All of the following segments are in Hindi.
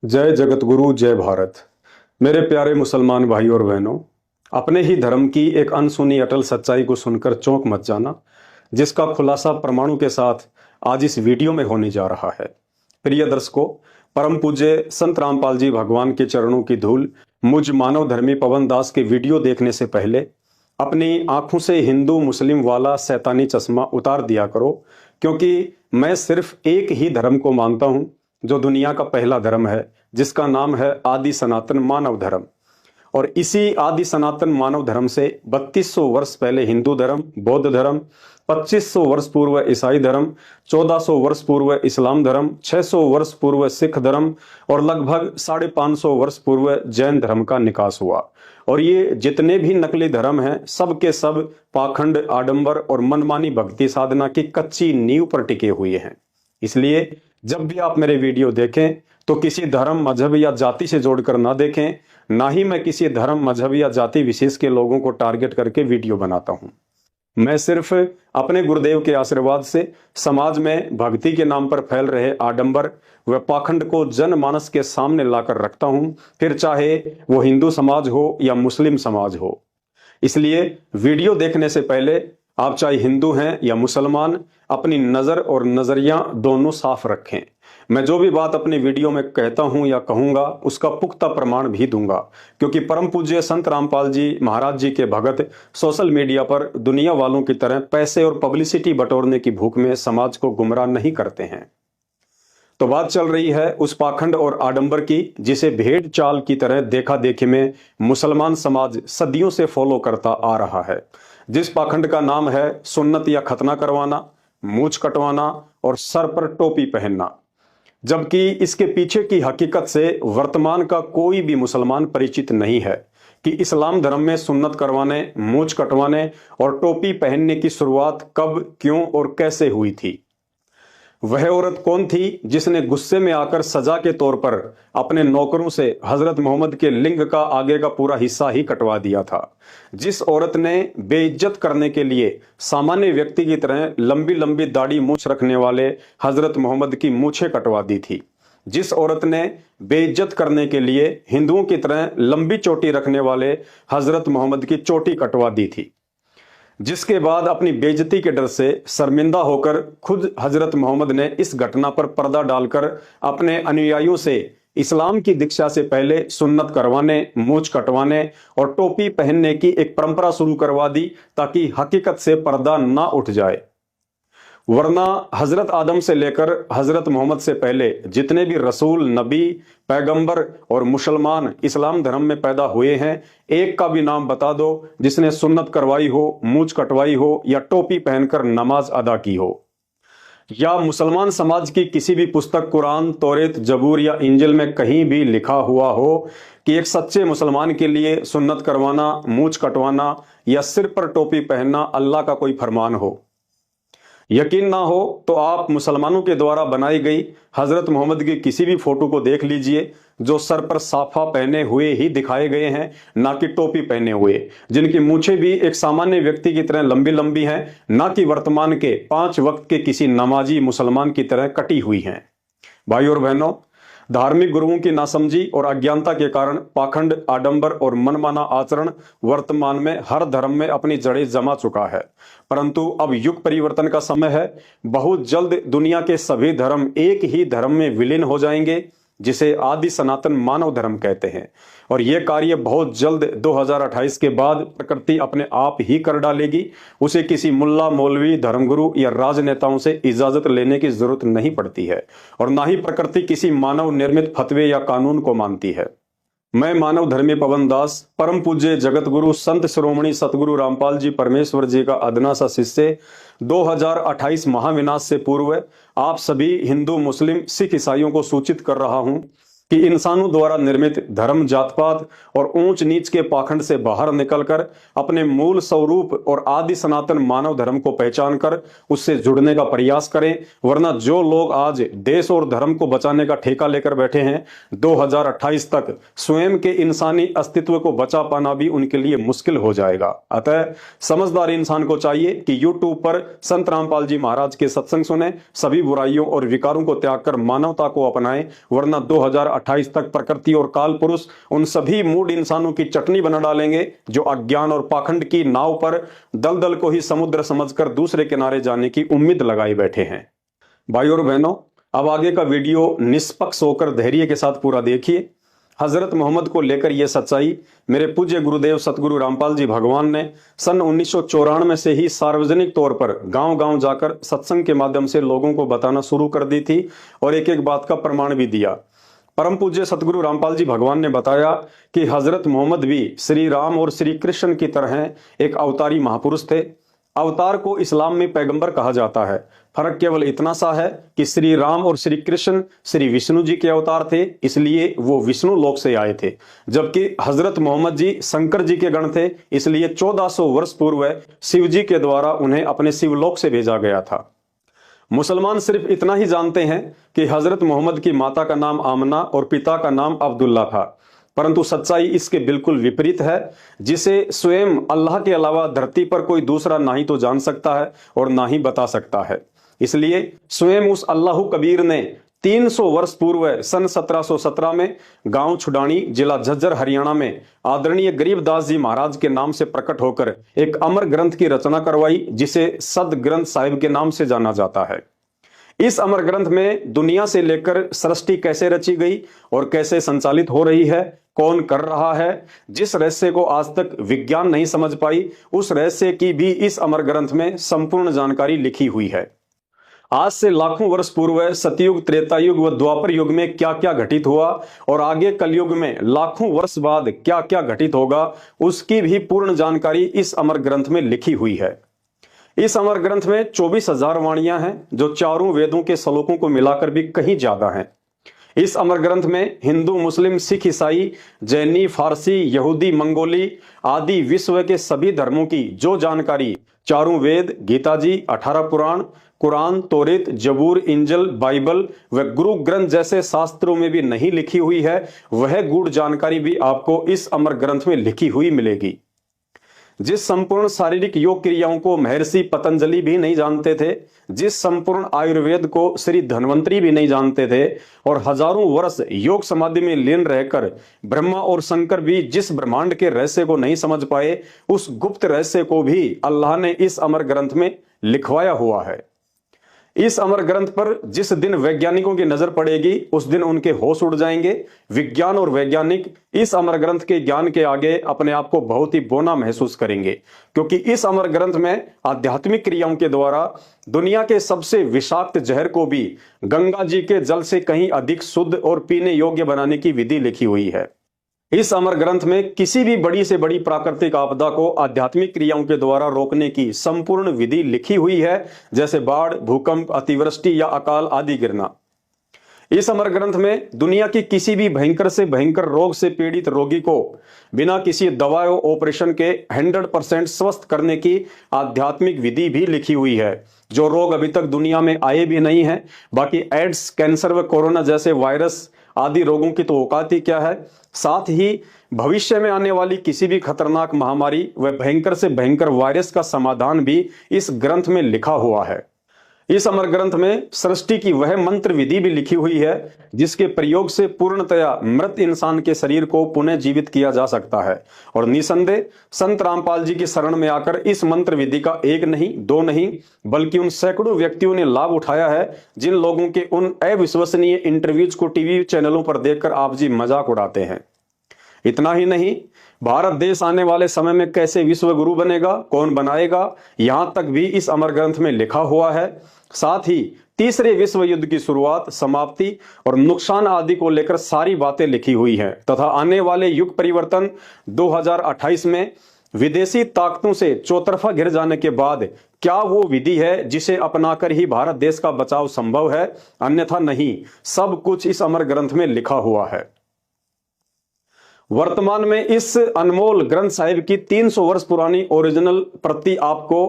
जय जगत गुरु जय भारत। मेरे प्यारे मुसलमान भाई और बहनों, अपने ही धर्म की एक अनसुनी अटल सच्चाई को सुनकर चौंक मत जाना, जिसका खुलासा परमाणु के साथ आज इस वीडियो में होने जा रहा है। प्रिय दर्शकों, परम पूज्य संत रामपाल जी भगवान के चरणों की धूल मुझ मानव धर्मी पवन दास के वीडियो देखने से पहले अपनी आंखों से हिंदू मुस्लिम वाला शैतानी चश्मा उतार दिया करो, क्योंकि मैं सिर्फ एक ही धर्म को मानता हूं जो दुनिया का पहला धर्म है, जिसका नाम है आदि सनातन मानव धर्म। और इसी आदि सनातन मानव धर्म से 3200 वर्ष पहले हिंदू धर्म, बौद्ध धर्म, 2500 वर्ष पूर्व ईसाई धर्म, 1400 वर्ष पूर्व इस्लाम धर्म, 600 वर्ष पूर्व सिख धर्म और लगभग 550 वर्ष पूर्व जैन धर्म का निकास हुआ। और ये जितने भी नकली धर्म हैं, सब के सब पाखंड, आडंबर और मनमानी भक्ति साधना की कच्ची नींव पर टिके हुए हैं। इसलिए जब भी आप मेरे वीडियो देखें तो किसी धर्म, मजहब या जाति से जोड़कर ना देखें। ना ही मैं किसी धर्म, मजहब या जाति विशेष के लोगों को टारगेट करके वीडियो बनाता हूं। मैं सिर्फ अपने गुरुदेव के आशीर्वाद से समाज में भक्ति के नाम पर फैल रहे आडंबर व पाखंड को जनमानस के सामने लाकर रखता हूं, फिर चाहे वो हिंदू समाज हो या मुस्लिम समाज हो। इसलिए वीडियो देखने से पहले आप चाहे हिंदू हैं या मुसलमान, अपनी नजर और नजरिया दोनों साफ रखें। मैं जो भी बात अपनी वीडियो में कहता हूं या कहूंगा, उसका पुख्ता प्रमाण भी दूंगा, क्योंकि परम पूज्य संत रामपाल जी महाराज जी के भगत सोशल मीडिया पर दुनिया वालों की तरह पैसे और पब्लिसिटी बटोरने की भूख में समाज को गुमराह नहीं करते हैं। तो बात चल रही है उस पाखंड और आडंबर की, जिसे भेड़ चाल की तरह देखा देखी में मुसलमान समाज सदियों से फॉलो करता आ रहा है। जिस पाखंड का नाम है सुन्नत या खतना करवाना, मूछ कटवाना और सर पर टोपी पहनना, जबकि इसके पीछे की हकीकत से वर्तमान का कोई भी मुसलमान परिचित नहीं है कि इस्लाम धर्म में सुन्नत करवाने, मूछ कटवाने और टोपी पहनने की शुरुआत कब, क्यों और कैसे हुई थी। वह औरत कौन थी जिसने गुस्से में आकर सजा के तौर पर अपने नौकरों से हजरत मोहम्मद के लिंग का आगे का पूरा हिस्सा ही कटवा दिया था। जिस औरत ने बेइज्जत करने के लिए सामान्य व्यक्ति की तरह लंबी लंबी दाढ़ी मूछ रखने वाले हजरत मोहम्मद की मूछें कटवा दी थी। जिस औरत ने बेइज्जत करने के लिए हिंदुओं की तरह लंबी चोटी रखने वाले हजरत मोहम्मद की चोटी कटवा दी थी। जिसके बाद अपनी बेइज्जती के डर से शर्मिंदा होकर खुद हजरत मोहम्मद ने इस घटना पर पर्दा डालकर अपने अनुयायियों से इस्लाम की दीक्षा से पहले सुन्नत करवाने, मूछ कटवाने और टोपी पहनने की एक परंपरा शुरू करवा दी, ताकि हकीकत से पर्दा ना उठ जाए। वरना हजरत आदम से लेकर हजरत मोहम्मद से पहले जितने भी रसूल, नबी, पैगंबर और मुसलमान इस्लाम धर्म में पैदा हुए हैं, एक का भी नाम बता दो जिसने सुन्नत करवाई हो, मूछ कटवाई हो या टोपी पहनकर नमाज अदा की हो। या मुसलमान समाज की किसी भी पुस्तक, कुरान, तौरेत, जबूर या इंजिल में कहीं भी लिखा हुआ हो कि एक सच्चे मुसलमान के लिए सुन्नत करवाना, मूछ कटवाना या सिर पर टोपी पहनना अल्लाह का कोई फरमान हो। यकीन ना हो तो आप मुसलमानों के द्वारा बनाई गई हजरत मोहम्मद की किसी भी फोटो को देख लीजिए, जो सर पर साफा पहने हुए ही दिखाए गए हैं, ना कि टोपी पहने हुए, जिनकी मूछें भी एक सामान्य व्यक्ति की तरह लंबी लंबी हैं, ना कि वर्तमान के 5 वक्त के किसी नमाजी मुसलमान की तरह कटी हुई हैं। भाई और बहनों, धार्मिक गुरुओं की नासमझी और अज्ञानता के कारण पाखंड, आडंबर और मनमाना आचरण वर्तमान में हर धर्म में अपनी जड़ें जमा चुका है। परंतु अब युग परिवर्तन का समय है। बहुत जल्द दुनिया के सभी धर्म एक ही धर्म में विलीन हो जाएंगे, जिसे आदि सनातन मानव धर्म कहते हैं। और यह कार्य बहुत जल्द 2028 के बाद प्रकृति अपने आप ही कर डालेगी। उसे किसी मुल्ला, मौलवी, धर्मगुरु या राजनेताओं से इजाजत लेने की जरूरत नहीं पड़ती है, और ना ही प्रकृति किसी मानव निर्मित फतवे या कानून को मानती है। मैं मानव धर्मी पवन दास, परम पूज्य जगत गुरु संत शिरोमणि सतगुरु रामपाल जी परमेश्वर जी का अदना सा शिष्य, 2028 महाविनाश से पूर्व आप सभी हिंदू, मुस्लिम, सिख, ईसाइयों को सूचित कर रहा हूं कि इंसानों द्वारा निर्मित धर्म, जात पात और ऊंच नीच के पाखंड से बाहर निकलकर अपने मूल स्वरूप और आदि सनातन मानव धर्म को पहचान कर उससे जुड़ने का प्रयास करें। वरना जो लोग आज देश और धर्म को बचाने का ठेका लेकर बैठे हैं, 2028 तक स्वयं के इंसानी अस्तित्व को बचा पाना भी उनके लिए मुश्किल हो जाएगा। अतः समझदार इंसान को चाहिए कि यूट्यूब पर संत रामपाल जी महाराज के सत्संग सुने, सभी बुराइयों और विकारों को त्याग कर मानवता को अपनाएं, वरना 2028 2028 तक प्रकृति और काल पुरुष उन सभी मूड इंसानों की चटनी बना डालेंगे जो अज्ञान और पाखंड की नाव पर दलदल को ही समुद्र समझकर दूसरे किनारे जाने की उम्मीद लगाए बैठे हैं। भाई और बहनों, अब आगे का वीडियो निष्पक्ष होकर धैर्य के साथ पूरा देखिए। हजरत मोहम्मद को लेकर यह सच्चाई मेरे पूज्य गुरुदेव सतगुरु रामपाल जी भगवान ने सन 1994 से ही सार्वजनिक तौर पर गांव-गांव जाकर सत्संग के माध्यम से लोगों को बताना शुरू कर दी थी और एक एक बात का प्रमाण भी दिया। परम पूज्य सतगुरु रामपाल जी भगवान ने बताया कि हजरत मोहम्मद भी श्री राम और श्री कृष्ण की तरह एक अवतारी महापुरुष थे। अवतार को इस्लाम में पैगंबर कहा जाता है। फर्क केवल इतना सा है कि श्री राम और श्री कृष्ण श्री विष्णु जी के अवतार थे, इसलिए वो विष्णु लोक से आए थे, जबकि हजरत मोहम्मद जी शंकर जी के गण थे, इसलिए 1400 वर्ष पूर्व शिव जी के द्वारा उन्हें अपने शिवलोक से भेजा गया था। मुसलमान सिर्फ इतना ही जानते हैं कि हजरत मोहम्मद की माता का नाम आमना और पिता का नाम अब्दुल्ला था, परंतु सच्चाई इसके बिल्कुल विपरीत है, जिसे स्वयं अल्लाह के अलावा धरती पर कोई दूसरा ना ही तो जान सकता है और ना ही बता सकता है। इसलिए स्वयं उस अल्लाह कबीर ने 300 वर्ष पूर्व सन 1717 में गांव छुडानी जिला झज्जर हरियाणा में आदरणीय गरीबदास जी महाराज के नाम से प्रकट होकर एक अमर ग्रंथ की रचना करवाई, जिसे सद ग्रंथ साहिब के नाम से जाना जाता है। इस अमर ग्रंथ में दुनिया से लेकर सृष्टि कैसे रची गई और कैसे संचालित हो रही है, कौन कर रहा है, जिस रहस्य को आज तक विज्ञान नहीं समझ पाई, उस रहस्य की भी इस अमर ग्रंथ में संपूर्ण जानकारी लिखी हुई है। आज से लाखों वर्ष पूर्व सतयुग, त्रेता युग व द्वापर युग में क्या क्या घटित हुआ और आगे कलयुग में लाखों वर्ष बाद क्या क्या घटित होगा, उसकी भी पूर्ण जानकारी इस अमर ग्रंथ में लिखी हुई है। इस अमर ग्रंथ में 24,000 वाणियां हैं, जो चारों वेदों के श्लोकों को मिलाकर भी कहीं ज्यादा हैं। इस अमर ग्रंथ में हिंदू, मुस्लिम, सिख, ईसाई, जैनी, फारसी, यहूदी, मंगोली आदि विश्व के सभी धर्मों की जो जानकारी चारों वेद, गीता जी, 18 पुराण, कुरान, तौरेत, जबूर, इंजल, बाइबल व गुरु ग्रंथ जैसे शास्त्रों में भी नहीं लिखी हुई है, वह गूढ़ जानकारी भी आपको इस अमर ग्रंथ में लिखी हुई मिलेगी। जिस संपूर्ण शारीरिक योग क्रियाओं को महर्षि पतंजलि भी नहीं जानते थे, जिस संपूर्ण आयुर्वेद को श्री धन्वंतरी भी नहीं जानते थे और हजारों वर्ष योग समाधि में लीन रहकर ब्रह्मा और शंकर भी जिस ब्रह्मांड के रहस्य को नहीं समझ पाए, उस गुप्त रहस्य को भी अल्लाह ने इस अमर ग्रंथ में लिखवाया हुआ है। इस अमर ग्रंथ पर जिस दिन वैज्ञानिकों की नजर पड़ेगी, उस दिन उनके होश उड़ जाएंगे। विज्ञान और वैज्ञानिक इस अमर ग्रंथ के ज्ञान के आगे अपने आप को बहुत ही बौना महसूस करेंगे, क्योंकि इस अमर ग्रंथ में आध्यात्मिक क्रियाओं के द्वारा दुनिया के सबसे विषाक्त जहर को भी गंगा जी के जल से कहीं अधिक शुद्ध और पीने योग्य बनाने की विधि लिखी हुई है। इस अमर ग्रंथ में किसी भी बड़ी से बड़ी प्राकृतिक आपदा को आध्यात्मिक क्रियाओं के द्वारा रोकने की संपूर्ण विधि लिखी हुई है, जैसे बाढ़, भूकंप, अतिवृष्टि या अकाल आदि गिरना। इस अमर ग्रंथ में दुनिया की किसी भी भयंकर से भयंकर रोग से पीड़ित रोगी को बिना किसी दवा और ऑपरेशन के 100% स्वस्थ करने की आध्यात्मिक विधि भी लिखी हुई है, जो रोग अभी तक दुनिया में आए भी नहीं है। बाकी एड्स, कैंसर व कोरोना जैसे वायरस आदि रोगों की तो औकात ही क्या है। साथ ही भविष्य में आने वाली किसी भी खतरनाक महामारी व भयंकर से भयंकर वायरस का समाधान भी इस ग्रंथ में लिखा हुआ है। इस अमर ग्रंथ में सृष्टि की वह मंत्र विधि भी लिखी हुई है, जिसके प्रयोग से पूर्णतया मृत इंसान के शरीर को पुनः जीवित किया जा सकता है। और निसंदेह संत रामपाल जी की शरण में आकर इस मंत्र विधि का एक नहीं, दो नहीं, बल्कि उन सैकड़ों व्यक्तियों ने लाभ उठाया है, जिन लोगों के उन अविश्वसनीय इंटरव्यूज को टीवी चैनलों पर देखकर आप जी मजाक उड़ाते हैं। इतना ही नहीं, भारत देश आने वाले समय में कैसे विश्व गुरु बनेगा, कौन बनाएगा, यहां तक भी इस अमर ग्रंथ में लिखा हुआ है। साथ ही तीसरे विश्व युद्ध की शुरुआत, समाप्ति और नुकसान आदि को लेकर सारी बातें लिखी हुई हैं, तथा आने वाले युग परिवर्तन 2028 में विदेशी ताकतों से चौतरफा घिर जाने के बाद क्या वो विधि है जिसे अपनाकर ही भारत देश का बचाव संभव है, अन्यथा नहीं। सब कुछ इस अमर ग्रंथ में लिखा हुआ है। वर्तमान में इस अनमोल ग्रंथ साहिब की 300 वर्ष पुरानी ओरिजिनल प्रति आपको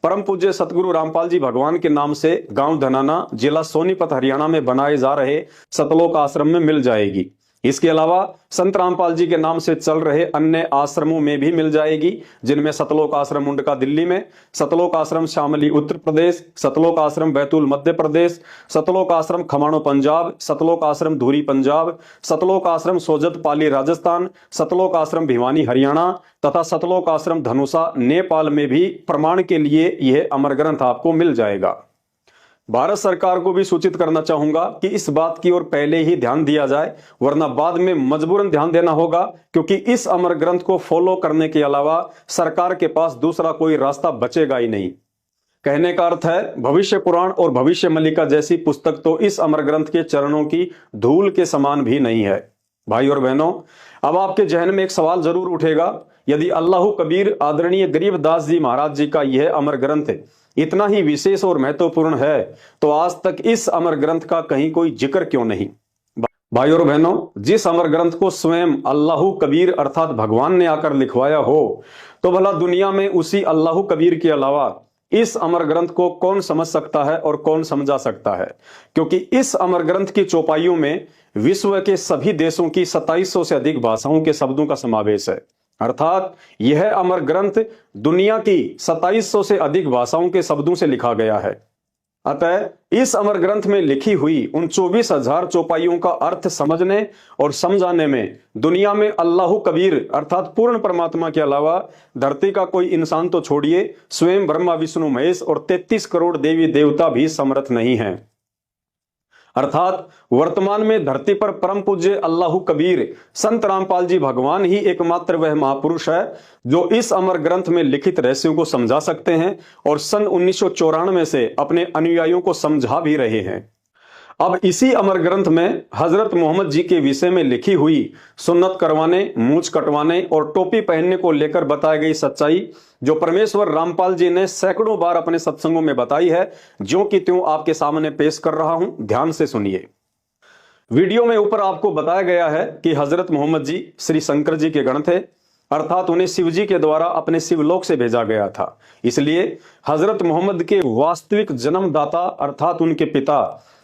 परम पूज्य सतगुरु रामपाल जी भगवान के नाम से गांव धनाना, जिला सोनीपत, हरियाणा में बनाए जा रहे सतलोक आश्रम में मिल जाएगी। इसके अलावा संत रामपाल जी के नाम से चल रहे अन्य आश्रमों में भी मिल जाएगी, जिनमें सतलोक आश्रम मुंडका दिल्ली में, सतलोक आश्रम शामली उत्तर प्रदेश, सतलोक आश्रम बैतूल मध्य प्रदेश, सतलोक आश्रम खमाणो पंजाब, सतलोक आश्रम धुरी पंजाब, सतलोक आश्रम सोजत पाली राजस्थान, सतलोक आश्रम भिवानी हरियाणा तथा सतलोक आश्रम धनुषा नेपाल में भी प्रमाण के लिए यह अमर ग्रंथ आपको मिल जाएगा। भारत सरकार को भी सूचित करना चाहूंगा कि इस बात की ओर पहले ही ध्यान दिया जाए, वरना बाद में मजबूरन ध्यान देना होगा, क्योंकि इस अमर ग्रंथ को फॉलो करने के अलावा सरकार के पास दूसरा कोई रास्ता बचेगा ही नहीं। कहने का अर्थ है, भविष्य पुराण और भविष्य मल्लिका जैसी पुस्तक तो इस अमर ग्रंथ के चरणों की धूल के समान भी नहीं है। भाई और बहनों, अब आपके जहन में एक सवाल जरूर उठेगा, यदि अल्लाह कबीर आदरणीय गरीबदास जी महाराज जी का यह अमर ग्रंथ इतना ही विशेष और महत्वपूर्ण है, तो आज तक इस अमर ग्रंथ का कहीं कोई जिक्र क्यों नहीं। भाई और बहनों, जिस अमर ग्रंथ को स्वयं अल्लाह कबीर अर्थात भगवान ने आकर लिखवाया हो, तो भला दुनिया में उसी अल्लाह कबीर के अलावा इस अमर ग्रंथ को कौन समझ सकता है और कौन समझा सकता है, क्योंकि इस अमर ग्रंथ की चौपाइयों में विश्व के सभी देशों की 2700 से अधिक भाषाओं के शब्दों का समावेश है। अर्थात यह अमर ग्रंथ दुनिया की 2700 से अधिक भाषाओं के शब्दों से लिखा गया है। अतः इस अमर ग्रंथ में लिखी हुई उन 24,000 चौपाइयों का अर्थ समझने और समझाने में दुनिया में अल्लाह कबीर अर्थात पूर्ण परमात्मा के अलावा धरती का कोई इंसान तो छोड़िए, स्वयं ब्रह्मा विष्णु महेश और 33 करोड़ देवी देवता भी समर्थ नहीं हैं। अर्थात वर्तमान में धरती पर परम पूज्य अल्लाह कबीर संत रामपाल जी भगवान ही एकमात्र वह महापुरुष है जो इस अमर ग्रंथ में लिखित रहस्यों को समझा सकते हैं और सन 1994 से अपने अनुयायियों को समझा भी रहे हैं। अब इसी अमर ग्रंथ में हजरत मोहम्मद जी के विषय में लिखी हुई सुन्नत करवाने, मूछ कटवाने और टोपी पहनने को लेकर बताई गई सच्चाई, जो परमेश्वर रामपाल जी ने सैकड़ों बार अपने सत्संगों में बताई है, ज्यों की त्यों आपके सामने पेश कर रहा हूं, ध्यान से सुनिए। वीडियो में ऊपर आपको बताया गया है कि हजरत मोहम्मद जी श्री शंकर जी के गण थे, अर्थात उन्हें शिव जी के द्वारा अपने शिवलोक से भेजा गया था। इसलिए हजरत मोहम्मद के वास्तविक जन्मदाता अर्थात उनके पिता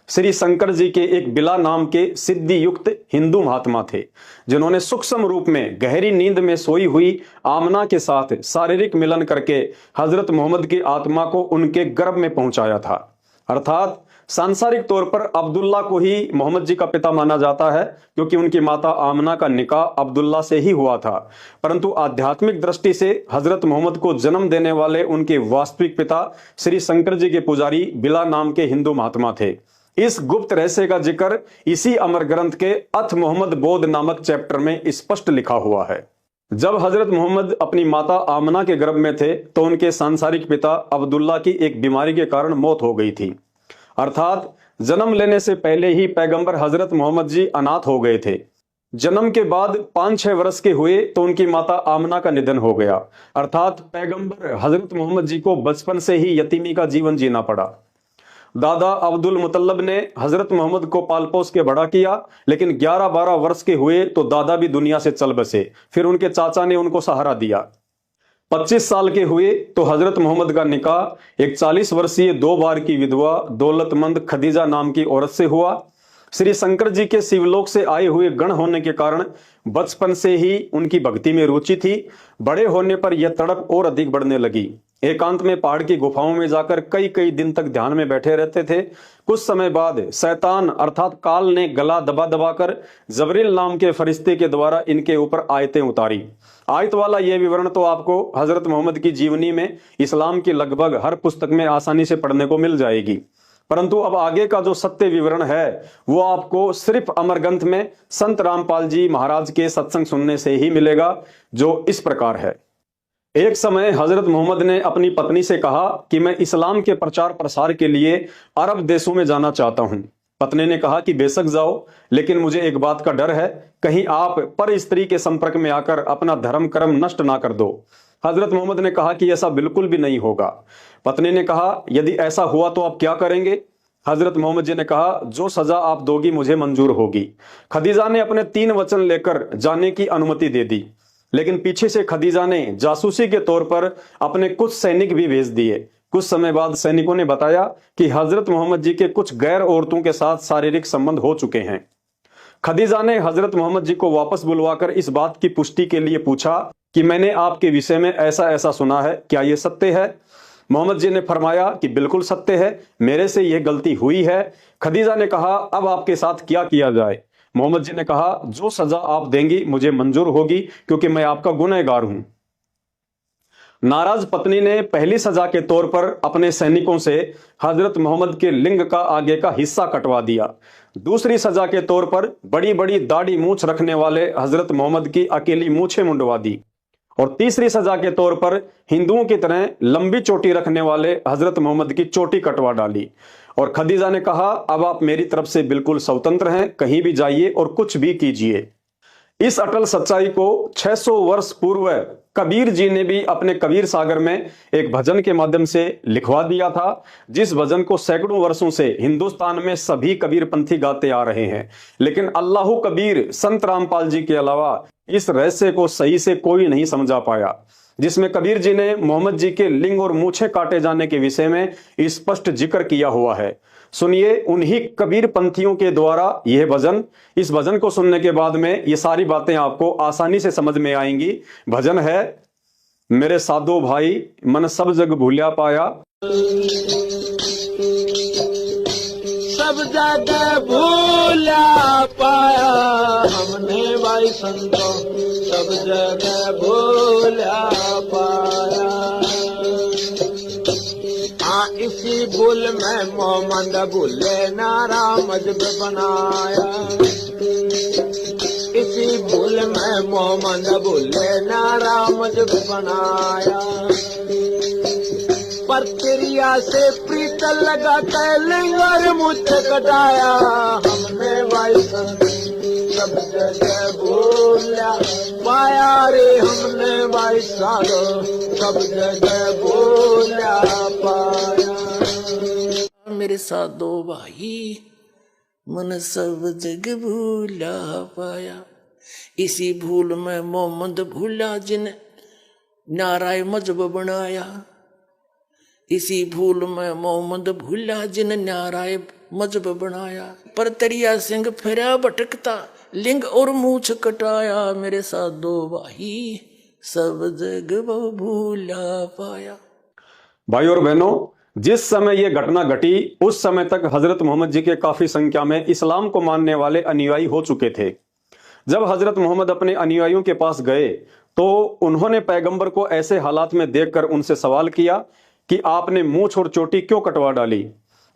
श्री शंकर जी के एक बिला नाम के सिद्धि युक्त हिंदू महात्मा थे, जिन्होंने सूक्ष्म रूप में गहरी नींद में सोई हुई आमना के साथ शारीरिक मिलन करके हजरत मोहम्मद की आत्मा को उनके गर्भ में पहुंचाया था। अर्थात सांसारिक तौर पर अब्दुल्ला को ही मोहम्मद जी का पिता माना जाता है, क्योंकि उनकी माता आमना का निकाह अब्दुल्ला से ही हुआ था, परंतु आध्यात्मिक दृष्टि से हजरत मोहम्मद को जन्म देने वाले उनके वास्तविक पिता श्री शंकर जी के पुजारी बिला नाम के हिंदू महात्मा थे। इस गुप्त रहस्य का जिक्र इसी अमर ग्रंथ के अथ मोहम्मद बोध नामक चैप्टर में स्पष्ट लिखा हुआ है। जब हजरत मोहम्मद अपनी माता आमना के गर्भ में थे तो उनके सांसारिक पिता अब्दुल्ला की एक बीमारी के कारण मौत हो गई थी। अर्थात जन्म लेने से पहले ही पैगंबर हजरत मोहम्मद जी अनाथ हो गए थे। जन्म के बाद 5-6 वर्ष के हुए तो उनकी माता आमना का निधन हो गया। अर्थात पैगंबर हजरत मोहम्मद जी को बचपन से ही यतीमी का जीवन जीना पड़ा। दादा अब्दुल मुतल्लब ने हजरत मोहम्मद को पाल पोस के बड़ा किया, लेकिन 11-12 वर्ष के हुए तो दादा भी दुनिया से चल बसे। फिर उनके चाचा ने उनको सहारा दिया। 25 साल के हुए तो हजरत मोहम्मद का निकाह एक 40 वर्षीय 2 बार की विधवा दौलतमंद खदीजा नाम की औरत से हुआ। श्री शंकर जी के शिवलोक से आए हुए गण होने के कारण बचपन से ही उनकी भक्ति में रुचि थी। बड़े होने पर यह तड़प और अधिक बढ़ने लगी। एकांत में पहाड़ की गुफाओं में जाकर कई दिन तक ध्यान में बैठे रहते थे। कुछ समय बाद शैतान अर्थात काल ने गला दबा दबाकर जबरील नाम के फरिश्ते के द्वारा इनके ऊपर आयतें उतारी। आयत वाला यह विवरण तो आपको हजरत मोहम्मद की जीवनी में इस्लाम की लगभग हर पुस्तक में आसानी से पढ़ने को मिल जाएगी, परंतु अब आगे का जो सत्य विवरण है वो आपको सिर्फ अमर ग्रंथ में संत रामपाल जी महाराज के सत्संग सुनने से ही मिलेगा, जो इस प्रकार है। एक समय हजरत मोहम्मद ने अपनी पत्नी से कहा कि मैं इस्लाम के प्रचार प्रसार के लिए अरब देशों में जाना चाहता हूं। पत्नी ने कहा कि बेशक जाओ, लेकिन मुझे एक बात का डर है, कहीं आप पर स्त्री के संपर्क में आकर अपना धर्म कर्म नष्ट ना कर दो। हजरत मोहम्मद ने कहा कि ऐसा बिल्कुल भी नहीं होगा। पत्नी ने कहा, यदि ऐसा हुआ तो आप क्या करेंगे? हजरत मोहम्मद जी ने कहा, जो सजा आप दोगी मुझे मंजूर होगी। खदीजा ने अपने 3 वचन लेकर जाने की अनुमति दे दी, लेकिन पीछे से खदीजा ने जासूसी के तौर पर अपने कुछ सैनिक भी भेज दिए। कुछ समय बाद सैनिकों ने बताया कि हजरत मोहम्मद जी के कुछ गैर औरतों के साथ शारीरिक संबंध हो चुके हैं। खदीजा ने हजरत मोहम्मद जी को वापस बुलवाकर इस बात की पुष्टि के लिए पूछा कि मैंने आपके विषय में ऐसा ऐसा सुना है, क्या यह सत्य है? मोहम्मद जी ने फरमाया कि बिल्कुल सत्य है, मेरे से यह गलती हुई है। खदीजा ने कहा, अब आपके साथ क्या किया जाए? मोहम्मद जी ने कहा, जो सजा आप देंगी मुझे मंजूर होगी, क्योंकि मैं आपका गुनहगार हूं। नाराज पत्नी ने पहली सजा के तौर पर अपने सैनिकों से हजरत मोहम्मद के लिंग का आगे का हिस्सा कटवा दिया। दूसरी सजा के तौर पर बड़ी बड़ी दाढ़ी मूछ रखने वाले हजरत मोहम्मद की अकेली मूछें मुंडवा दी। और तीसरी सजा के तौर पर हिंदुओं की तरह लंबी चोटी रखने वाले हजरत मोहम्मद की चोटी कटवा डाली। और खदीजा ने कहा, अब आप मेरी तरफ से बिल्कुल स्वतंत्र हैं, कहीं भी जाइए और कुछ भी कीजिए। इस अटल सच्चाई को 600 वर्ष पूर्व कबीर जी ने भी अपने कबीर सागर में एक भजन के माध्यम से लिखवा दिया था, जिस भजन को सैकड़ों वर्षों से हिंदुस्तान में सभी कबीरपंथी गाते आ रहे हैं। लेकिन अल्लाह कबीर संत रामपाल जी के अलावा इस रहस्य को सही से कोई नहीं समझा पाया, जिसमें कबीर जी ने मोहम्मद जी के लिंग और मूछें काटे जाने के विषय में स्पष्ट जिक्र किया हुआ है। सुनिए उन्हीं कबीर पंथियों के द्वारा यह भजन। इस भजन को सुनने के बाद में ये सारी बातें आपको आसानी से समझ में आएंगी। भजन है, मेरे साधो भाई मन सब जग भूलिया पाया, सब जगह भूलिया पाया हमने भाई संतों, सब जगह भूलिया पाया। हाँ इसी भूल में मोहम्मद भूले नारा मजहब बनाया, इसी भूल में मोहम्मद भूले नारा मजहब बनाया। पर क्रिया से प्रीत लगा के लिंग और मुझ कटाया हमने भाई संत, सब जगह भूलिया पाया रे हमने भाई सालो, सब जगह भूलिया पाया। मेरे साधो भाई मन सब जगह भूलिया पाया, इसी भूल में मोहम्मद भूला जिन नाराय मजहब बनाया, इसी भूल में मोहम्मद भूला जिन नाराय मजहब बनाया। पर तरिया सिंह फिरा भटकता लिंग और मूछ कटाया, मेरे साधो भाई सब जगह भूला पाया। भाई और बहनों, जिस समय यह घटना घटी उस समय तक हजरत मोहम्मद जी के काफी संख्या में इस्लाम को मानने वाले अनुयायी हो चुके थे। जब हजरत मोहम्मद अपने अनुयायियों के पास गए तो उन्होंने पैगंबर को ऐसे हालात में देखकर उनसे सवाल किया कि आपने मूछ और चोटी क्यों कटवा डाली?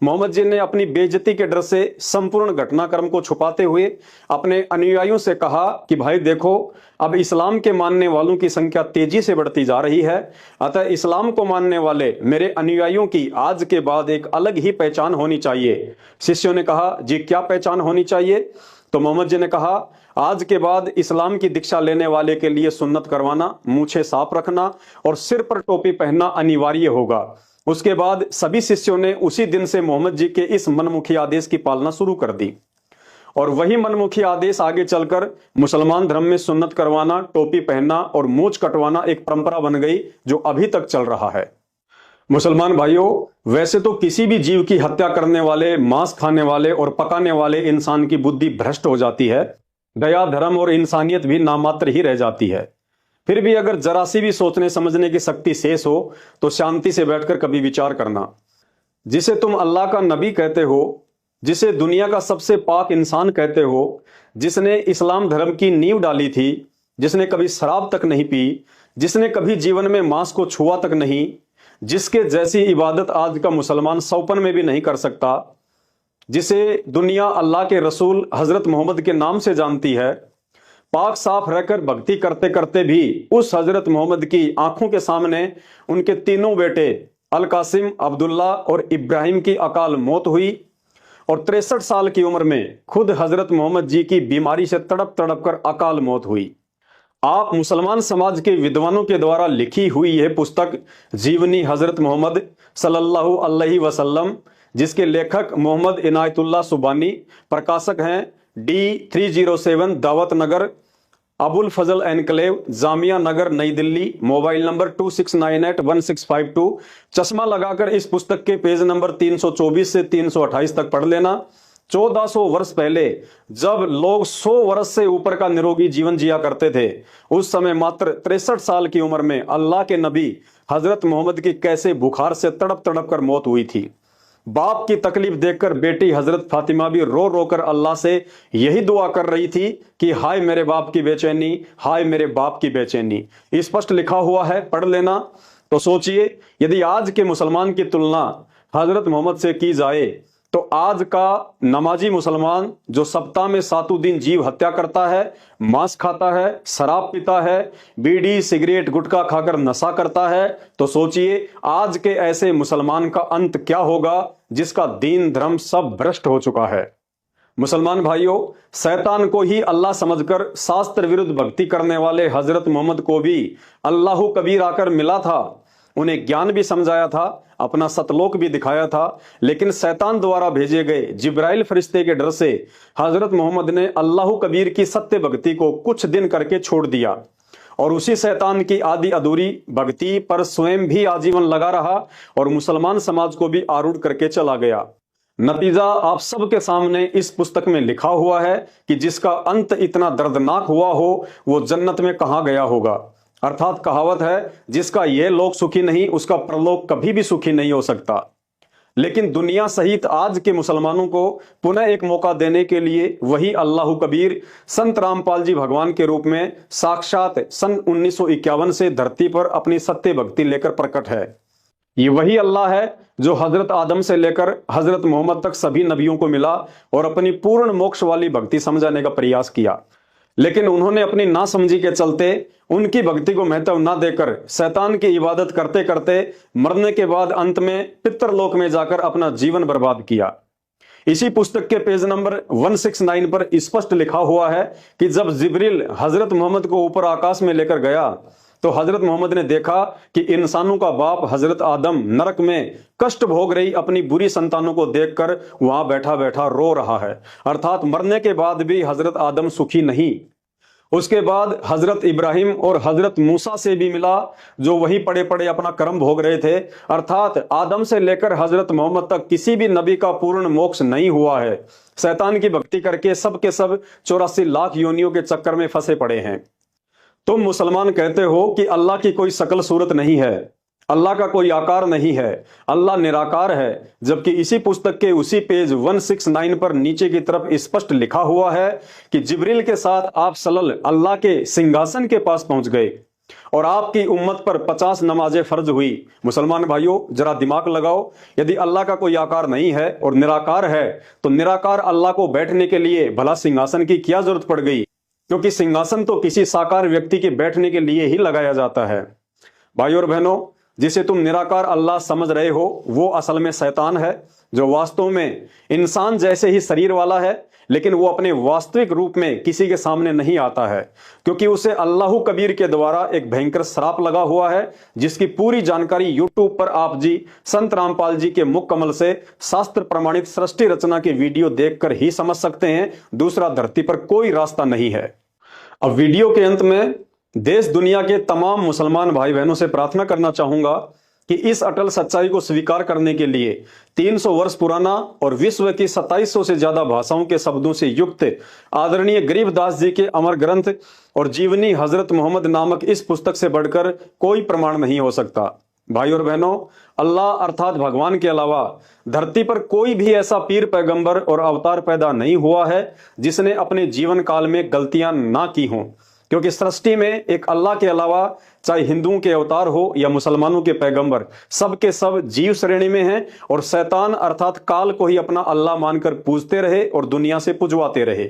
मोहम्मद जी ने अपनी बेइज्जती के डर से संपूर्ण घटनाक्रम को छुपाते हुए अपने अनुयायियों से कहा कि भाई देखो, अब इस्लाम के मानने वालों की संख्या तेजी से बढ़ती जा रही है, अतः इस्लाम को मानने वाले मेरे अनुयायियों की आज के बाद एक अलग ही पहचान होनी चाहिए। शिष्यों ने कहा, जी क्या पहचान होनी चाहिए? तो मोहम्मद जी ने कहा, आज के बाद इस्लाम की दीक्षा लेने वाले के लिए सुन्नत करवाना, मूछें साफ रखना और सिर पर टोपी पहनना अनिवार्य होगा। उसके बाद सभी शिष्यों ने उसी दिन से मोहम्मद जी के इस मनमुखी आदेश की पालना शुरू कर दी और वही मनमुखी आदेश आगे चलकर मुसलमान धर्म में सुन्नत करवाना, टोपी पहनना और मूछ कटवाना एक परंपरा बन गई जो अभी तक चल रहा है। मुसलमान भाइयों, वैसे तो किसी भी जीव की हत्या करने वाले, मांस खाने वाले और पकाने वाले इंसान की बुद्धि भ्रष्ट हो जाती है, दया, धर्म और इंसानियत भी नामात्र ही रह जाती है। फिर भी अगर जरा सी भी सोचने समझने की शक्ति शेष हो तो शांति से बैठकर कभी विचार करना। जिसे तुम अल्लाह का नबी कहते हो, जिसे दुनिया का सबसे पाक इंसान कहते हो, जिसने इस्लाम धर्म की नींव डाली थी, जिसने कभी शराब तक नहीं पी, जिसने कभी जीवन में मांस को छुआ तक नहीं, जिसके जैसी इबादत आज का मुसलमान सौपन में भी नहीं कर सकता, जिसे दुनिया अल्लाह के रसूल हजरत मोहम्मद के नाम से जानती है, पाक साफ रहकर भक्ति करते करते भी उस हजरत मोहम्मद की आंखों के सामने उनके तीनों बेटे अल कासिम, अब्दुल्ला और इब्राहिम की अकाल मौत हुई और 63 साल की उम्र में खुद हजरत मोहम्मद जी की बीमारी से तड़प तड़प कर अकाल मौत हुई। आप मुसलमान समाज के विद्वानों के द्वारा लिखी हुई यह पुस्तक जीवनी हजरत मोहम्मद सल्लल्लाहु अलैहि वसल्लम, जिसके लेखक मोहम्मद इनायतुल्लाह सुबानी, प्रकाशक हैं D307 दावत नगर, अबुल फजल एनक्लेव, जामिया नगर, नई दिल्ली। Mobile number 26981652। चश्मा लगाकर इस पुस्तक के पेज नंबर 324 से 328 तक पढ़ लेना। 1400 वर्ष पहले जब लोग 100 वर्ष से ऊपर का निरोगी जीवन जिया करते थे, उस समय मात्र 63 साल की उम्र में अल्लाह के नबी हजरत मोहम्मद की कैसे बुखार से तड़प तड़प कर मौत हुई थी। बाप की तकलीफ देखकर बेटी हजरत फातिमा भी रो रो कर अल्लाह से यही दुआ कर रही थी कि हाय मेरे बाप की बेचैनी, हाय मेरे बाप की बेचैनी। स्पष्ट लिखा हुआ है, पढ़ लेना। तो सोचिए, यदि आज के मुसलमान की तुलना हजरत मोहम्मद से की जाए तो आज का नमाजी मुसलमान जो सप्ताह में 7 दिन जीव हत्या करता है, मांस खाता है, शराब पीता है, बीड़ी सिगरेट गुटखा खाकर नशा करता है, तो सोचिए आज के ऐसे मुसलमान का अंत क्या होगा जिसका दीन धर्म सब भ्रष्ट हो चुका है। मुसलमान भाइयों, शैतान को ही अल्लाह समझकर शास्त्र विरुद्ध भक्ति करने वाले हजरत मोहम्मद को भी अल्लाह कबीर आकर मिला था, उन्हें ज्ञान भी समझाया था, अपना सतलोक भी दिखाया था, लेकिन शैतान द्वारा भेजे गए जिब्राइल फरिश्ते के डर से हजरत मोहम्मद ने अल्लाह कबीर की सत्य भक्ति को कुछ दिन करके छोड़ दिया और उसी शैतान की आधी अधूरी भक्ति पर स्वयं भी आजीवन लगा रहा और मुसलमान समाज को भी आरूढ़ करके चला गया। नतीजा आप सबके सामने इस पुस्तक में लिखा हुआ है कि जिसका अंत इतना दर्दनाक हुआ हो वो जन्नत में कहां गया होगा। अर्थात कहावत है, जिसका यह लोक सुखी नहीं उसका परलोक कभी भी सुखी नहीं हो सकता। लेकिन दुनिया सहित आज के मुसलमानों को पुनः एक मौका देने के लिए वही अल्लाह कबीर संत रामपाल जी भगवान के रूप में साक्षात सन 1951 से धरती पर अपनी सत्य भक्ति लेकर प्रकट है। ये वही अल्लाह है जो हजरत आदम से लेकर हजरत मोहम्मद तक सभी नबियों को मिला और अपनी पूर्ण मोक्ष वाली भक्ति समझाने का प्रयास किया, लेकिन उन्होंने अपनी नासमझी के चलते उनकी भक्ति को महत्व न देकर शैतान की इबादत करते करते मरने के बाद अंत में पितरलोक में जाकर अपना जीवन बर्बाद किया। इसी पुस्तक के पेज नंबर 169 पर स्पष्ट लिखा हुआ है कि जब जिब्रील हजरत मोहम्मद को ऊपर आकाश में लेकर गया तो हजरत मोहम्मद ने देखा कि इंसानों का बाप हजरत आदम नरक में कष्ट भोग रही अपनी बुरी संतानों को देखकर वहां बैठा बैठा रो रहा है, अर्थात मरने के बाद भी हजरत आदम सुखी नहीं। उसके बाद हजरत इब्राहिम और हजरत मूसा से भी मिला जो वही पड़े पड़े अपना कर्म भोग रहे थे, अर्थात आदम से लेकर हजरत मोहम्मद तक किसी भी नबी का पूर्ण मोक्ष नहीं हुआ है। शैतान की भक्ति करके सब के सब 84 लाख योनियों के चक्कर में फंसे पड़े हैं। तुम मुसलमान कहते हो कि अल्लाह की कोई शकल सूरत नहीं है, अल्लाह का कोई आकार नहीं है, अल्लाह निराकार है, जबकि इसी पुस्तक के उसी पेज 169 पर नीचे की तरफ स्पष्ट लिखा हुआ है कि जिब्रील के साथ आप सल्लल्लाहु अल्लाह के सिंहासन के पास पहुंच गए और आपकी उम्मत पर 50 नमाजें फर्ज हुई। मुसलमान भाइयों, जरा दिमाग लगाओ, यदि अल्लाह का कोई आकार नहीं है और निराकार है तो निराकार अल्लाह को बैठने के लिए भला सिंहासन की क्या जरूरत पड़ गई, क्योंकि सिंहासन तो किसी साकार व्यक्ति के बैठने के लिए ही लगाया जाता है। भाइयों और बहनों, जिसे तुम निराकार अल्लाह समझ रहे हो वो असल में शैतान है, जो वास्तव में इंसान जैसे ही शरीर वाला है, लेकिन वो अपने वास्तविक रूप में किसी के सामने नहीं आता है, क्योंकि उसे अल्लाह कबीर के द्वारा एक भयंकर श्राप लगा हुआ है, जिसकी पूरी जानकारी यूट्यूब पर आप जी संत रामपाल जी के मुख कमल से शास्त्र प्रमाणित सृष्टि रचना के वीडियो देखकर ही समझ सकते हैं। दूसरा धरती पर कोई रास्ता नहीं है। अब वीडियो के अंत में देश दुनिया के तमाम मुसलमान भाई बहनों से प्रार्थना करना चाहूंगा कि इस अटल सच्चाई को स्वीकार करने के लिए 300 वर्ष पुराना और विश्व की 2700 से ज्यादा भाषाओं के शब्दों से युक्त आदरणीय गरीबदास जी के अमर ग्रंथ और जीवनी हजरत मोहम्मद नामक इस पुस्तक से बढ़कर कोई प्रमाण नहीं हो सकता। भाई और बहनों, अल्लाह अर्थात भगवान के अलावा धरती पर कोई भी ऐसा पीर पैगंबर और अवतार पैदा नहीं हुआ है जिसने अपने जीवन काल में गलतियां ना की हों, क्योंकि सृष्टि में एक अल्लाह के अलावा चाहे हिंदुओं के अवतार हो या मुसलमानों के पैगंबर, सब के सब जीव श्रेणी में हैं और शैतान अर्थात काल को ही अपना अल्लाह मानकर पूजते रहे और दुनिया से पुजवाते रहे।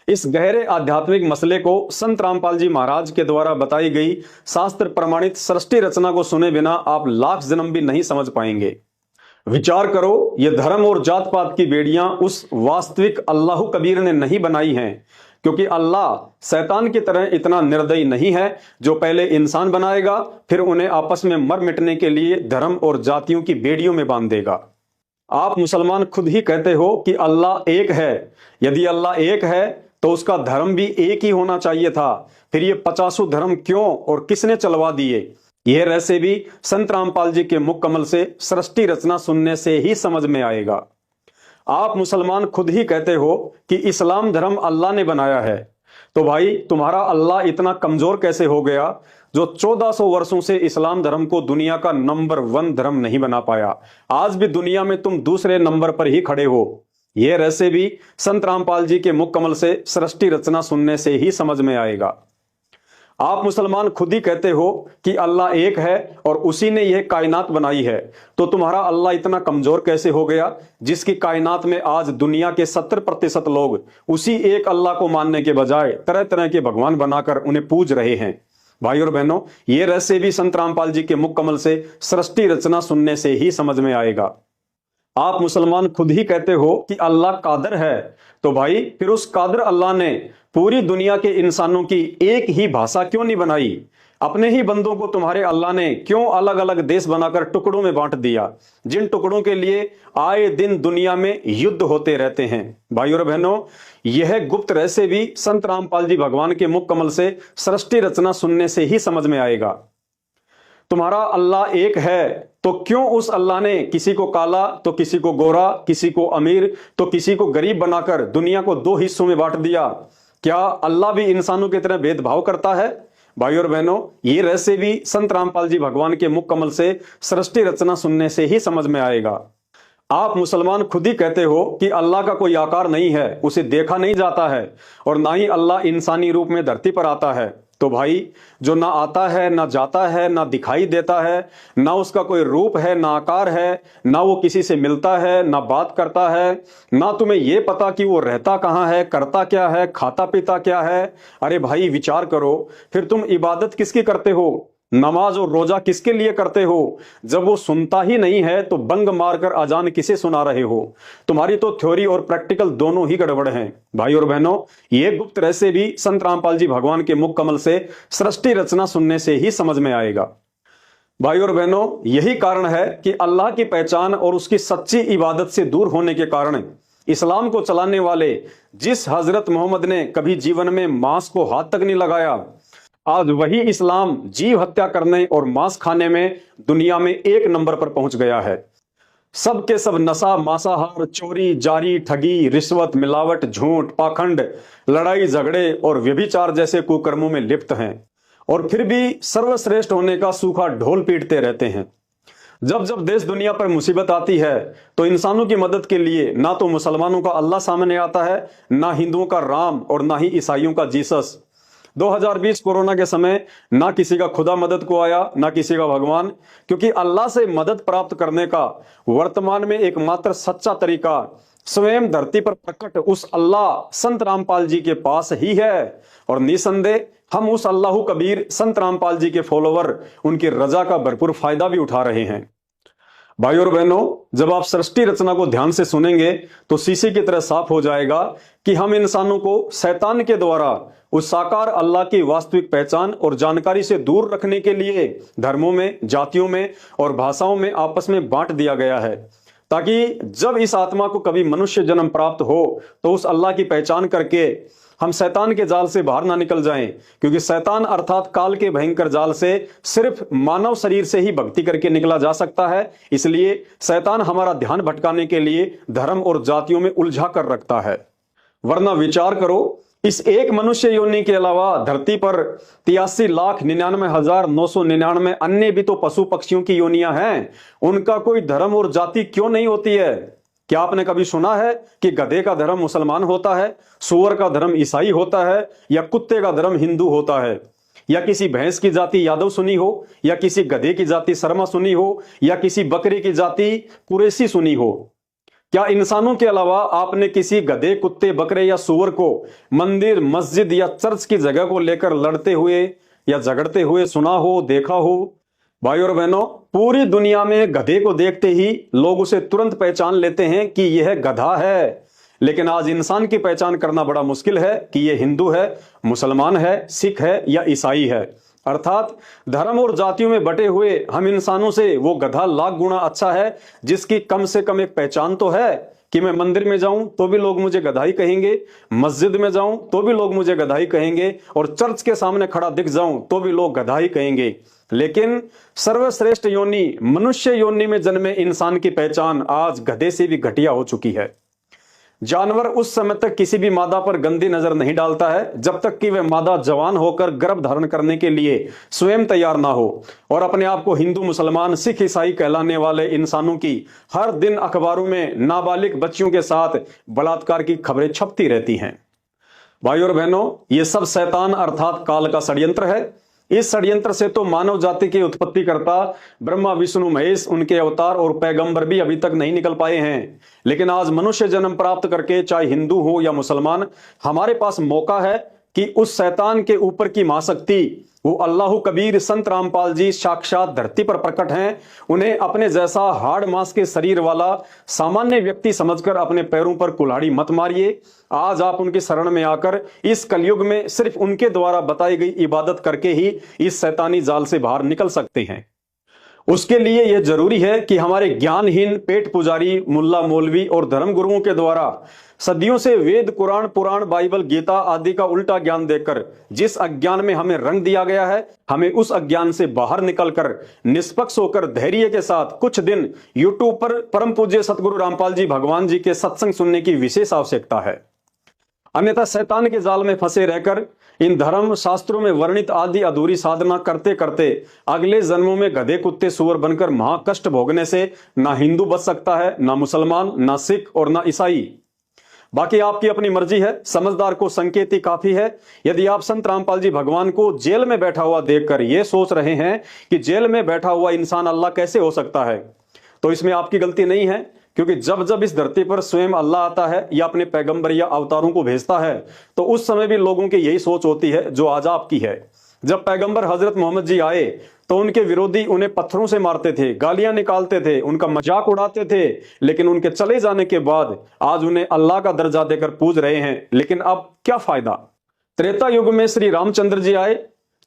इस गहरे आध्यात्मिक मसले को संत रामपाल जी महाराज के द्वारा बताई गई शास्त्र प्रमाणित सृष्टि रचना को सुने बिना आप लाख जन्म भी नहीं समझ पाएंगे। विचार करो, ये धर्म और जात पात की बेड़ियां उस वास्तविक अल्लाह कबीर ने नहीं बनाई हैं, क्योंकि अल्लाह शैतान की तरह इतना निर्दयी नहीं है जो पहले इंसान बनाएगा फिर उन्हें आपस में मर मिटने के लिए धर्म और जातियों की बेड़ियों में बांध देगा। आप मुसलमान खुद ही कहते हो कि अल्लाह एक है। यदि अल्लाह एक है तो उसका धर्म भी एक ही होना चाहिए था, फिर ये 50 धर्म क्यों और किसने चलवा दिए? यह रहस्य भी संत रामपाल जी के मुख कमल से सृष्टि रचना सुनने से ही समझ में आएगा। आप मुसलमान खुद ही कहते हो कि इस्लाम धर्म अल्लाह ने बनाया है, तो भाई तुम्हारा अल्लाह इतना कमजोर कैसे हो गया जो 1400 वर्षों से इस्लाम धर्म को दुनिया का नंबर 1 धर्म नहीं बना पाया। आज भी दुनिया में तुम दूसरे नंबर पर ही खड़े हो। यह रहस्य भी संत रामपाल जी के मुख कमल से सृष्टि रचना सुनने से ही समझ में आएगा। आप मुसलमान खुद ही कहते हो कि अल्लाह एक है और उसी ने यह कायनात बनाई है, तो तुम्हारा अल्लाह इतना कमजोर कैसे हो गया जिसकी कायनात में आज दुनिया के 70% लोग उसी एक अल्लाह को मानने के बजाय तरह तरह के भगवान बनाकर उन्हें पूज रहे हैं। भाई और बहनों, ये रहस्य भी संत रामपाल जी के मुख कमल से सृष्टि रचना सुनने से ही समझ में आएगा। आप मुसलमान खुद ही कहते हो कि अल्लाह कादर है, तो भाई फिर उस कादर अल्लाह ने पूरी दुनिया के इंसानों की एक ही भाषा क्यों नहीं बनाई? अपने ही बंदों को तुम्हारे अल्लाह ने क्यों अलग अलग देश बनाकर टुकड़ों में बांट दिया, जिन टुकड़ों के लिए आए दिन दुनिया में युद्ध होते रहते हैं? भाई और बहनों, यह गुप्त रहस्य भी संत रामपाल जी भगवान के मुख कमल से सृष्टि रचना सुनने से ही समझ में आएगा। तुम्हारा अल्लाह एक है, तो क्यों उस अल्लाह ने किसी को काला तो किसी को गोरा, किसी को अमीर तो किसी को गरीब बनाकर दुनिया को 2 हिस्सों में बांट दिया? क्या अल्लाह भी इंसानों की तरह भेदभाव करता है? भाई और बहनों, ये रहस्य भी संत रामपाल जी भगवान के मुख कमल से सृष्टि रचना सुनने से ही समझ में आएगा। आप मुसलमान खुद ही कहते हो कि अल्लाह का कोई आकार नहीं है, उसे देखा नहीं जाता है और ना ही अल्लाह इंसानी रूप में धरती पर आता है। तो भाई, जो ना आता है, ना जाता है, ना दिखाई देता है, ना उसका कोई रूप है, ना आकार है, ना वो किसी से मिलता है, ना बात करता है, ना तुम्हें ये पता कि वो रहता कहाँ है, करता क्या है, खाता पीता क्या है। अरे भाई, विचार करो, फिर तुम इबादत किसकी करते हो? नमाज और रोजा किसके लिए करते हो? जब वो सुनता ही नहीं है तो बंग मारकर अजान किसे सुना रहे हो? तुम्हारी तो थ्योरी और प्रैक्टिकल दोनों ही गड़बड़ हैं। भाई और बहनों, ये गुप्त रहस्य भी संत रामपाल जी भगवान के मुख कमल से सृष्टि रचना सुनने से ही समझ में आएगा। भाई और बहनों, यही कारण है कि अल्लाह की पहचान और उसकी सच्ची इबादत से दूर होने के कारण इस्लाम को चलाने वाले जिस हजरत मोहम्मद ने कभी जीवन में मांस को हाथ तक नहीं लगाया, आज वही इस्लाम जीव हत्या करने और मांस खाने में दुनिया में 1 नंबर पर पहुंच गया है। सब के सब नशा, मांसाहार, चोरी, जारी, ठगी, रिश्वत, मिलावट, झूठ, पाखंड, लड़ाई झगड़े और व्यभिचार जैसे कुकर्मों में लिप्त हैं और फिर भी सर्वश्रेष्ठ होने का सूखा ढोल पीटते रहते हैं। जब जब देश दुनिया पर मुसीबत आती है तो इंसानों की मदद के लिए ना तो मुसलमानों का अल्लाह सामने आता है, ना हिंदुओं का राम और ना ही ईसाइयों का जीसस। 2020 कोरोना के समय ना किसी का खुदा मदद को आया, ना किसी का भगवान, क्योंकि अल्लाह से मदद प्राप्त करने का वर्तमान में एकमात्र सच्चा तरीका स्वयं धरती पर प्रकट उस अल्लाह संत रामपाल जी के पास ही है। और निसंदेह हम उस अल्लाह कबीर संत रामपाल जी के फॉलोवर उनकी रजा का भरपूर फायदा भी उठा रहे हैं। भाई और बहनों, जब आप सृष्टि रचना को ध्यान से सुनेंगे तो शीशे की तरह साफ हो जाएगा कि हम इंसानों को शैतान के द्वारा उस साकार अल्लाह की वास्तविक पहचान और जानकारी से दूर रखने के लिए धर्मों में, जातियों में और भाषाओं में आपस में बांट दिया गया है, ताकि जब इस आत्मा को कभी मनुष्य जन्म प्राप्त हो तो उस अल्लाह की पहचान करके हम शैतान के जाल से बाहर ना निकल जाएं, क्योंकि शैतान अर्थात काल के भयंकर जाल से सिर्फ मानव शरीर से ही भक्ति करके निकला जा सकता है। इसलिए शैतान हमारा ध्यान भटकाने के लिए धर्म और जातियों में उलझा कर रखता है। वरना विचार करो, इस एक मनुष्य योनि के अलावा धरती पर 83,99,999 अन्य भी तो पशु पक्षियों की योनियां हैं। उनका कोई धर्म और जाति क्यों नहीं होती है? क्या आपने कभी सुना है कि गधे का धर्म मुसलमान होता है, सूअर का धर्म ईसाई होता है, या कुत्ते का धर्म हिंदू होता है, या किसी भैंस की जाति यादव सुनी हो, या किसी गधे की जाति शर्मा सुनी हो, या किसी बकरी की जाति कुरैशी सुनी हो? क्या इंसानों के अलावा आपने किसी गधे, कुत्ते, बकरे या सूअर को मंदिर, मस्जिद या चर्च की जगह को लेकर लड़ते हुए या झगड़ते हुए सुना हो, देखा हो? भाई और बहनों, पूरी दुनिया में गधे को देखते ही लोग उसे तुरंत पहचान लेते हैं कि यह गधा है। लेकिन आज इंसान की पहचान करना बड़ा मुश्किल है कि यह हिंदू है, मुसलमान है, सिख है या ईसाई है। अर्थात धर्म और जातियों में बटे हुए हम इंसानों से वो गधा लाख गुना अच्छा है जिसकी कम से कम एक पहचान तो है कि मैं मंदिर में जाऊं तो भी लोग मुझे गधाई कहेंगे, मस्जिद में जाऊं तो भी लोग मुझे गधाई कहेंगे, और चर्च के सामने खड़ा दिख जाऊं तो भी लोग गधाई कहेंगे। लेकिन सर्वश्रेष्ठ योनि मनुष्य योनि में जन्मे इंसान की पहचान आज गधे से भी घटिया हो चुकी है। जानवर उस समय तक किसी भी मादा पर गंदी नजर नहीं डालता है जब तक कि वह मादा जवान होकर गर्भ धारण करने के लिए स्वयं तैयार ना हो। और अपने आप को हिंदू, मुसलमान, सिख, ईसाई कहलाने वाले इंसानों की हर दिन अखबारों में नाबालिग बच्चियों के साथ बलात्कार की खबरें छपती रहती हैं। भाई और बहनों, ये सब शैतान अर्थात काल का षड्यंत्र है। इस षड्यंत्र से तो मानव जाति के उत्पत्तिकर्ता ब्रह्मा, विष्णु, महेश, उनके अवतार और पैगंबर भी अभी तक नहीं निकल पाए हैं। लेकिन आज मनुष्य जन्म प्राप्त करके, चाहे हिंदू हो या मुसलमान, हमारे पास मौका है कि उस शैतान के ऊपर की महाशक्ति वो अल्लाह कबीर संत रामपाल जी साक्षात धरती पर प्रकट हैं। उन्हें अपने जैसा हाड़ मांस के शरीर वाला सामान्य व्यक्ति समझकर अपने पैरों पर कुल्हाड़ी मत मारिए। आज आप उनकी शरण में आकर इस कलयुग में सिर्फ उनके द्वारा बताई गई इबादत करके ही इस शैतानी जाल से बाहर निकल सकते हैं। उसके लिए यह जरूरी है कि हमारे ज्ञानहीन पेट पुजारी, मुल्ला, मौलवी और धर्म गुरुओं के द्वारा सदियों से वेद, कुरान, पुराण, बाइबल, गीता आदि का उल्टा ज्ञान देकर जिस अज्ञान में हमें रंग दिया गया है, हमें उस अज्ञान से बाहर निकलकर निष्पक्ष होकर धैर्य के साथ कुछ दिन यूट्यूब पर परम पूज्य सतगुरु रामपाल जी भगवान जी के सत्संग सुनने की विशेष आवश्यकता है। अन्यथा शैतान के जाल में फंसे रहकर इन धर्म शास्त्रों में वर्णित आदि अधूरी साधना करते करते अगले जन्मों में गधे, कुत्ते, सुअर बनकर महाकष्ट भोगने से ना हिंदू बच सकता है, ना मुसलमान, ना सिख और ना ईसाई। बाकी आपकी अपनी मर्जी है। समझदार को संकेत ही काफी है। यदि आप संत रामपाल जी भगवान को जेल में बैठा हुआ देखकर यह सोच रहे हैं कि जेल में बैठा हुआ इंसान अल्लाह कैसे हो सकता है, तो इसमें आपकी गलती नहीं है। क्योंकि जब जब इस धरती पर स्वयं अल्लाह आता है या अपने पैगंबर या अवतारों को भेजता है, तो उस समय भी लोगों की यही सोच होती है जो आज आपकी है। जब पैगंबर हजरत मोहम्मद जी आए तो उनके विरोधी उन्हें पत्थरों से मारते थे, गालियां निकालते थे, उनका मजाक उड़ाते थे। लेकिन उनके चले जाने के बाद आज उन्हें अल्लाह का दर्जा देकर पूज रहे हैं। लेकिन अब क्या फायदा? त्रेता युग में श्री रामचंद्र जी आए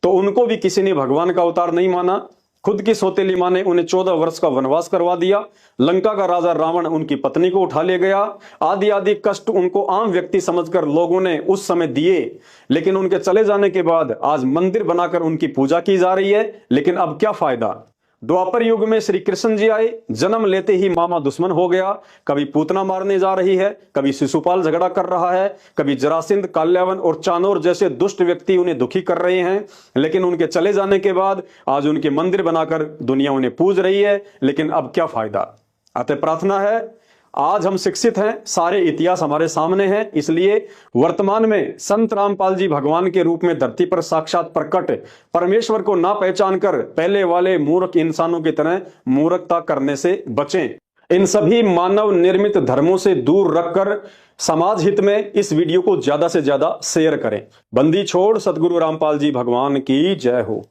तो उनको भी किसी ने भगवान का अवतार नहीं माना। खुद की सौतेली मां ने उन्हें 14 वर्ष का वनवास करवा दिया। लंका का राजा रावण उनकी पत्नी को उठा ले गया। आदि आदि कष्ट उनको आम व्यक्ति समझकर लोगों ने उस समय दिए। लेकिन उनके चले जाने के बाद आज मंदिर बनाकर उनकी पूजा की जा रही है। लेकिन अब क्या फायदा? द्वापर युग में श्री कृष्ण जी आए, जन्म लेते ही मामा दुश्मन हो गया। कभी पूतना मारने जा रही है, कभी शिशुपाल झगड़ा कर रहा है, कभी जरासिंध, काल्यावन और चानोर जैसे दुष्ट व्यक्ति उन्हें दुखी कर रहे हैं। लेकिन उनके चले जाने के बाद आज उनके मंदिर बनाकर दुनिया उन्हें पूज रही है। लेकिन अब क्या फायदा? अतः प्रार्थना है, आज हम शिक्षित हैं, सारे इतिहास हमारे सामने हैं, इसलिए वर्तमान में संत रामपाल जी भगवान के रूप में धरती पर साक्षात प्रकट परमेश्वर को ना पहचान कर पहले वाले मूर्ख इंसानों की तरह मूर्खता करने से बचें। इन सभी मानव निर्मित धर्मों से दूर रखकर समाज हित में इस वीडियो को ज्यादा से ज्यादा शेयर करें। बंदी छोड़ सतगुरु रामपाल जी भगवान की जय हो।